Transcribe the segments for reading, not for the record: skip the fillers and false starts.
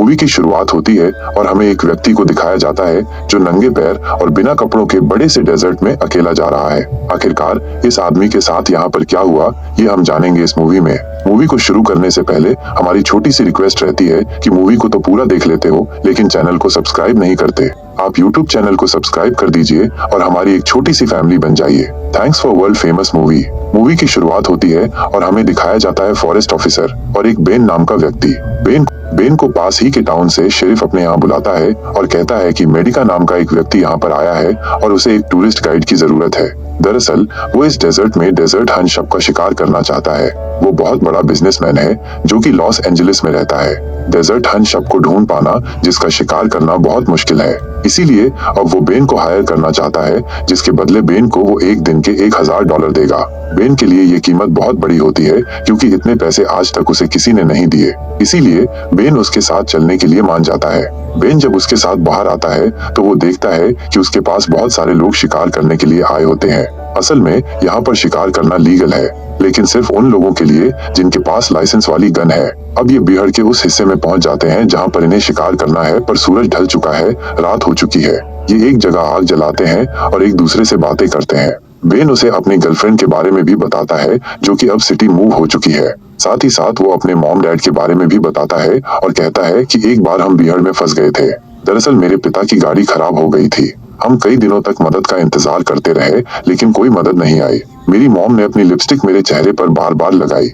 Movie की शुरुआत होती है और हमें एक व्यक्ति को दिखाया जाता है जो नंगे पैर और बिना कपड़ों के बड़े से डेजर्ट में अकेला जा रहा है। आखिरकार इस आदमी के साथ यहाँ पर क्या हुआ ये हम जानेंगे इस मूवी में। मूवी को शुरू करने से पहले हमारी छोटी सी रिक्वेस्ट रहती है कि मूवी को तो पूरा देख लेते हो लेकिन चैनल को सब्सक्राइब नहीं करते। आप YouTube चैनल को सब्सक्राइब कर दीजिए और हमारी एक छोटी सी फैमिली बन जाइए। Thanks for world famous movie. Movie की शुरुआत होती है और हमें दिखाया जाता है फॉरेस्ट ऑफिसर और एक बेन नाम का व्यक्ति। बेन को पास ही के टाउन से शेरिफ अपने यहाँ बुलाता है और कहता है कि मेडिका नाम का एक व्यक्ति यहाँ पर आया है और उसे एक टूरिस्ट गाइड की जरूरत है। दरअसल वो इस डेजर्ट में डेजर्ट हंट का शिकार करना चाहता है। वो बहुत बड़ा बिजनेसमैन है जो कि लॉस एंजलिस में रहता है। डेजर्ट हंट को ढूंढ पाना जिसका शिकार करना बहुत मुश्किल है, इसीलिए अब वो बेन को हायर करना चाहता है जिसके बदले बेन को वो एक दिन के $1000 देगा। बेन के लिए ये कीमत बहुत बड़ी होती है क्योंकि इतने पैसे आज तक उसे किसी ने नहीं दिए, इसीलिए बेन उसके साथ चलने के लिए मान जाता है। बेन जब उसके साथ बाहर आता है तो वो देखता है कि उसके पास बहुत सारे लोग शिकार करने के लिए आए होते हैं। असल में यहाँ पर शिकार करना लीगल है लेकिन सिर्फ उन लोगों के लिए जिनके पास लाइसेंस वाली गन है। अब ये बिहार के उस हिस्से में पहुंच जाते हैं जहाँ पर इन्हें शिकार करना है, पर सूरज ढल चुका है, रात हो चुकी है। ये एक जगह आग जलाते हैं और एक दूसरे से बातें करते हैं। बेन उसे अपनी गर्लफ्रेंड के बारे में भी बताता है जो कि अब सिटी मूव हो चुकी है। साथ ही साथ वो अपने मॉम डैड के बारे में भी बताता है और कहता है कि एक बार हम बिहार में फंस गए थे। दरअसल मेरे पिता की गाड़ी खराब हो गई थी। हम कई दिनों तक मदद का इंतजार करते रहे लेकिन कोई मदद नहीं आई। मेरी मॉम ने अपनी लिपस्टिक मेरे चेहरे पर बार बार लगाई,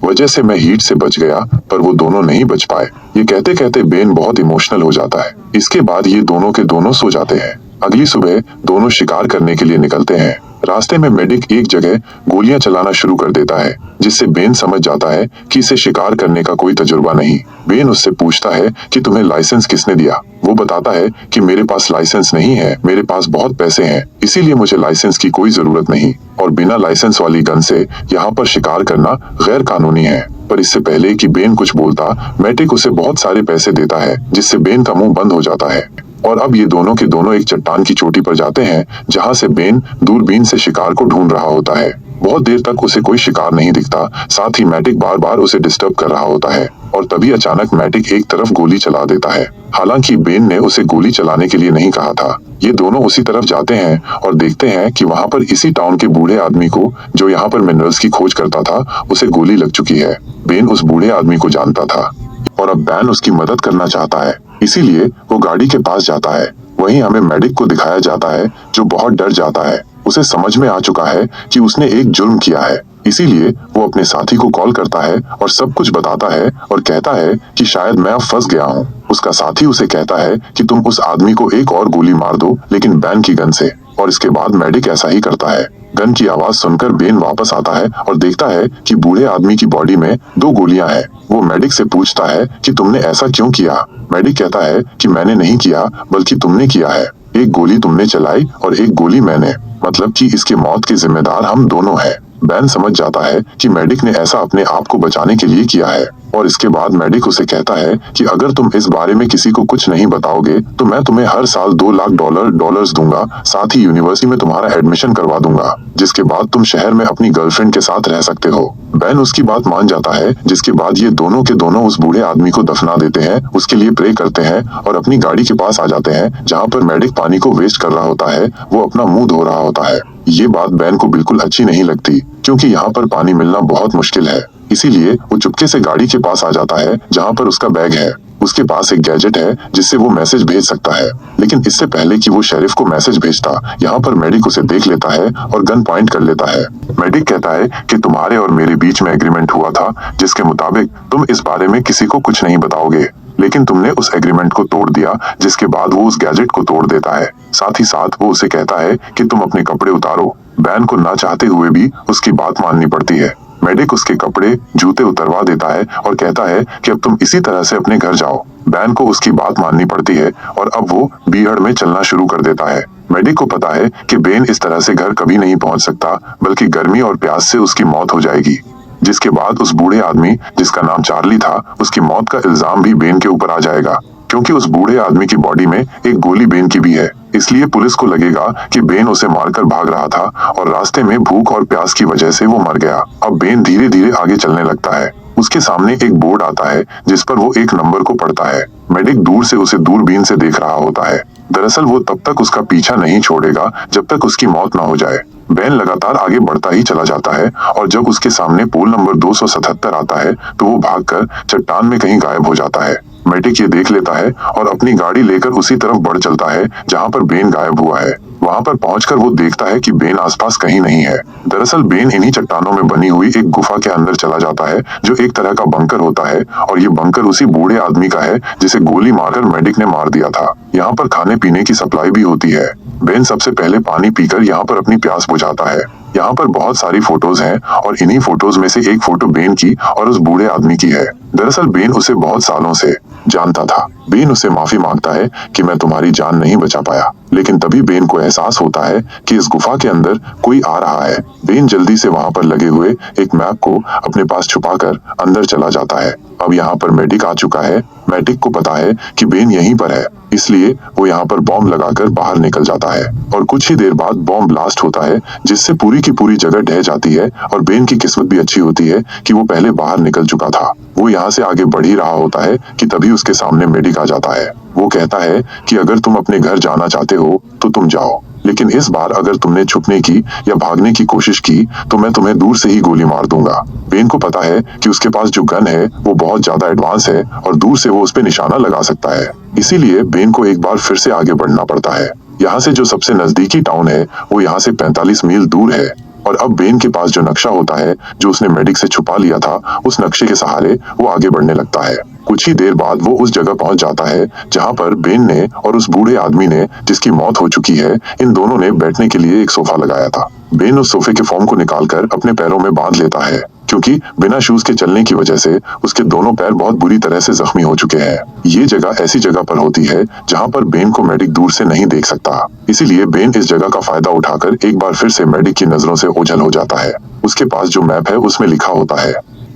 वजह से मैं हीट से बच गया, पर वो दोनों नहीं बच पाए। ये कहते कहते बेन बहुत इमोशनल हो जाता है। इसके बाद ये दोनों के दोनों सो जाते हैं। अगली सुबह दोनों शिकार करने के लिए निकलते हैं। रास्ते में मेडिक एक जगह गोलियां चलाना शुरू कर देता है जिससे बेन समझ जाता है कि इसे शिकार करने का कोई तजुर्बा नहीं। बेन उससे पूछता है कि तुम्हें लाइसेंस किसने दिया। वो बताता है कि मेरे पास लाइसेंस नहीं है, मेरे पास बहुत पैसे हैं, इसीलिए मुझे लाइसेंस की कोई जरूरत नहीं और बिना लाइसेंस वाली गन से यहाँ पर शिकार करना गैर कानूनी है। पर इससे पहले कि बेन कुछ बोलता, मेडिक उसे बहुत सारे पैसे देता है जिससे बेन का मुंह बंद हो जाता है। और अब ये दोनों के दोनों एक चट्टान की चोटी पर जाते हैं जहाँ से बेन दूरबीन से शिकार को ढूंढ रहा होता है। बहुत देर तक उसे कोई शिकार नहीं दिखता, साथ ही मैटिक बार बार उसे डिस्टर्ब कर रहा होता है और तभी अचानक मैटिक एक तरफ गोली चला देता है। हालांकि बेन ने उसे गोली चलाने के लिए नहीं कहा था। ये दोनों उसी तरफ जाते हैं और देखते हैं कि वहाँ पर इसी टाउन के बूढ़े आदमी को जो यहाँ पर मिनरल्स की खोज करता था उसे गोली लग चुकी है। बेन उस बूढ़े आदमी को जानता था और अब बेन उसकी मदद करना चाहता है, इसीलिए वो गाड़ी के पास जाता है। वहीं हमें मेडिक को दिखाया जाता है जो बहुत डर जाता है। उसे समझ में आ चुका है कि उसने एक जुर्म किया है, इसीलिए वो अपने साथी को कॉल करता है और सब कुछ बताता है और कहता है कि शायद मैं अब फंस गया हूँ। उसका साथी उसे कहता है कि तुम उस आदमी को एक और गोली मार दो लेकिन बेन की गन से, और इसके बाद मेडिक ऐसा ही करता है। गन की आवाज सुनकर बेन वापस आता है और देखता है कि बूढ़े आदमी की बॉडी में 2 गोलियां हैं। वो मेडिक से पूछता है कि तुमने ऐसा क्यों किया। मेडिक कहता है कि मैंने नहीं किया बल्कि तुमने किया है। एक गोली तुमने चलाई और एक गोली मैंने, मतलब कि इसके मौत के जिम्मेदार हम दोनों हैं। बेन समझ जाता है कि मेडिक ने ऐसा अपने आप को बचाने के लिए किया है और इसके बाद मेडिक उसे कहता है कि अगर तुम इस बारे में किसी को कुछ नहीं बताओगे तो मैं तुम्हें हर साल $2 लाख दूंगा, साथ ही यूनिवर्सिटी में तुम्हारा एडमिशन करवा दूंगा, जिसके बाद तुम शहर में अपनी गर्लफ्रेंड के साथ रह सकते हो। बेन उसकी बात मान जाता है, जिसके बाद ये दोनों के दोनों उस बूढ़े आदमी को दफना देते हैं, उसके लिए प्रे करते हैं और अपनी गाड़ी के पास आ जाते हैं जहाँ पर मेडिक पानी को वेस्ट कर रहा होता है। वो अपना मुंह धो रहा होता है। ये बात बेन को बिल्कुल अच्छी नहीं लगती क्योंकि यहाँ पर पानी मिलना बहुत मुश्किल है, इसीलिए वो चुपके से गाड़ी के पास आ जाता है जहाँ पर उसका बैग है। उसके पास एक गैजेट है जिससे वो मैसेज भेज सकता है, लेकिन इससे पहले कि वो शेरिफ को मैसेज भेजता, यहाँ पर मेडिक उसे देख लेता है और गन पॉइंट कर लेता है। मेडिक कहता है कि तुम्हारे और मेरे बीच में एग्रीमेंट हुआ था जिसके मुताबिक तुम इस बारे में किसी को कुछ नहीं बताओगे, लेकिन तुमने उस एग्रीमेंट को तोड़ दिया, जिसके बाद वो उस गैजेट को तोड़ देता है। साथ ही साथ वो उसे कहता है कि तुम अपने कपड़े उतारो। बेन को ना चाहते हुए भी उसकी बात माननी पड़ती है। मेडिक उसके कपड़े जूते उतरवा देता है और कहता है कि अब तुम इसी तरह से अपने घर जाओ। बेन को उसकी बात माननी पड़ती है और अब वो बीहड़ में चलना शुरू कर देता है। मेडिक को पता है कि बेन इस तरह से घर कभी नहीं पहुंच सकता, बल्कि गर्मी और प्यास से उसकी मौत हो जाएगी। जिसके बाद उस बूढ़े आदमी जिसका नाम चार्ली था, उसकी मौत का इल्जाम भी बेन के ऊपर आ जाएगा, क्योंकि उस बूढ़े आदमी की बॉडी में एक गोली बेन की भी है। इसलिए पुलिस को लगेगा कि बेन उसे मारकर भाग रहा था और रास्ते में भूख और प्यास की वजह से वो मर गया। अब बेन धीरे धीरे आगे चलने लगता है। उसके सामने एक बोर्ड आता है जिस पर वो एक नंबर को पढ़ता है। मेडिक दूर से उसे दूरबीन से देख रहा होता है। दरअसल वो तब तक उसका पीछा नहीं छोड़ेगा जब तक उसकी मौत ना हो जाए। बेन लगातार आगे बढ़ता ही चला जाता है और जब उसके सामने पोल नंबर 277 आता है तो वो भागकर चट्टान में कहीं गायब हो जाता है। मेडिक ये देख लेता है और अपनी गाड़ी लेकर उसी तरफ बढ़ चलता है जहाँ पर बेन गायब हुआ है। वहाँ पर पहुंचकर वो देखता है कि बेन आसपास कहीं नहीं है। दरअसल बेन इन्हीं चट्टानों में बनी हुई एक गुफा के अंदर चला जाता है जो एक तरह का बंकर होता है और ये बंकर उसी बूढ़े आदमी का है जिसे गोली मारकर मेडिक ने मार दिया था। यहाँ पर खाने पीने की सप्लाई भी होती है। बेन सबसे पहले पानी पीकर यहाँ पर अपनी प्यास बुझाता है। यहाँ पर बहुत सारी फोटोज हैं और इन्हीं फोटोज में से एक फोटो बेन की और उस बूढ़े आदमी की है। दरअसल बेन उसे बहुत सालों से जानता था। बेन उसे माफी मांगता है कि मैं तुम्हारी जान नहीं बचा पाया, लेकिन तभी बेन को एहसास होता है कि इस गुफा के अंदर कोई आ रहा है। बेन जल्दी से वहाँ पर लगे हुए एक मैप को अपने पास छुपाकर अंदर चला जाता है। अब यहाँ पर मेडिक आ चुका है। मेडिक को पता है कि बेन यहीं पर है, इसलिए वो यहाँ पर बॉम्ब लगाकर बाहर निकल जाता है और कुछ ही देर बाद बॉम्ब ब्लास्ट होता है जिससे पूरी की पूरी जगह ढह जाती है। और बेन की किस्मत भी अच्छी होती है कि वो पहले बाहर निकल चुका था। वो यहाँ से आगे बढ़ ही रहा होता है कि तभी उसके सामने मेडिक आ जाता है। वो कहता है कि अगर तुम अपने घर जाना चाहते हो तो तुम जाओ, लेकिन इस बार अगर तुमने छुपने की या भागने की कोशिश की तो मैं तुम्हें दूर से ही गोली मार दूंगा। बेन को पता है कि उसके पास जो गन है वो बहुत ज्यादा एडवांस है और दूर से वो उस पर निशाना लगा सकता है। इसीलिए बेन को एक बार फिर से आगे बढ़ना पड़ता है। यहाँ से जो सबसे नजदीकी टाउन है वो यहाँ से 45 मील दूर है। और अब बेन के पास जो नक्शा होता है जो उसने मेडिक से छुपा लिया था, उस नक्शे के सहारे वो आगे बढ़ने लगता है। कुछ ही देर बाद वो उस जगह पहुंच जाता है जहां पर बेन ने और उस बूढ़े आदमी ने, जिसकी मौत हो चुकी है, इन दोनों ने बैठने के लिए एक सोफा लगाया था। बेन उस सोफे के फोम को निकालकर अपने पैरों में बांध लेता है क्योंकि बिना शूज के चलने की वजह से उसके दोनों पैर बहुत बुरी तरह से जख्मी हो चुके हैं। ये जगह ऐसी जगह पर होती है जहां पर बेन को मेडिक दूर से नहीं देख सकता। इसीलिए बेन इस जगह का फायदा उठाकर एक बार फिर से मेडिक की नजरों से ओझल हो जाता है। उसके पास जो मैप है उसमें लिखा होता है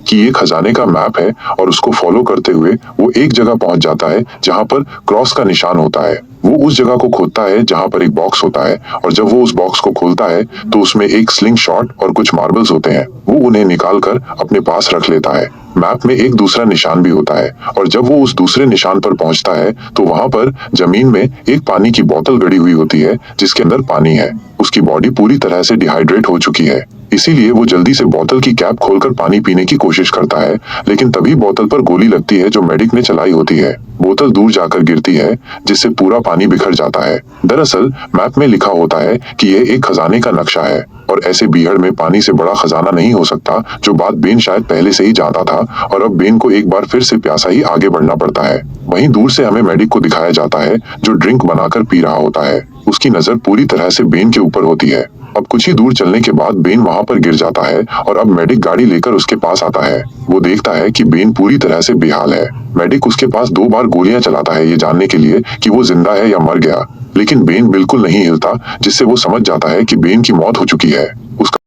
कि ये खजाने का मैप है और उसको फॉलो करते हुए वो एक जगह पहुंच जाता है जहां पर क्रॉस का निशान होता है। वो उस जगह को खोदता है जहां पर एक बॉक्स होता है और जब वो उस बॉक्स को खोलता है तो उसमें एक स्लिंग शॉट और कुछ मार्बल्स होते हैं। वो उन्हें निकाल कर अपने पास रख लेता है। मैप में एक दूसरा निशान भी होता है और जब वो उस दूसरे निशान पर पहुंचता है तो वहां पर जमीन में एक पानी की बोतल गड़ी हुई होती है जिसके अंदर पानी है। उसकी बॉडी पूरी तरह से डिहाइड्रेट हो चुकी है, इसीलिए वो जल्दी से बोतल की कैप खोलकर पानी पीने की कोशिश करता है, लेकिन तभी बोतल पर गोली लगती है जो मेडिक ने चलाई होती है। बोतल दूर जाकर गिरती है जिससे पूरा पानी बिखर जाता है। दरअसल मैप में लिखा होता है कि यह एक खजाने का नक्शा है और ऐसे बीहड़ में पानी से बड़ा खजाना नहीं हो सकता, जो बात बेन शायद पहले से ही जानता था। और अब बेन को एक बार फिर से प्यासा ही आगे बढ़ना पड़ता है। वहीं दूर से हमें मेडिक को दिखाया जाता है जो ड्रिंक बनाकर पी रहा होता है। उसकी नजर पूरी तरह से बेन के ऊपर होती है। अब कुछ ही दूर चलने के बाद बेन वहां पर गिर जाता है और अब मेडिक गाड़ी लेकर उसके पास आता है। वो देखता है कि बेन पूरी तरह से बेहाल है। मेडिक उसके पास 2 बार गोलियां चलाता है ये जानने के लिए कि वो जिंदा है या मर गया, लेकिन बेन बिल्कुल नहीं हिलता, जिससे वो समझ जाता है कि बेन की मौत हो चुकी है। उसका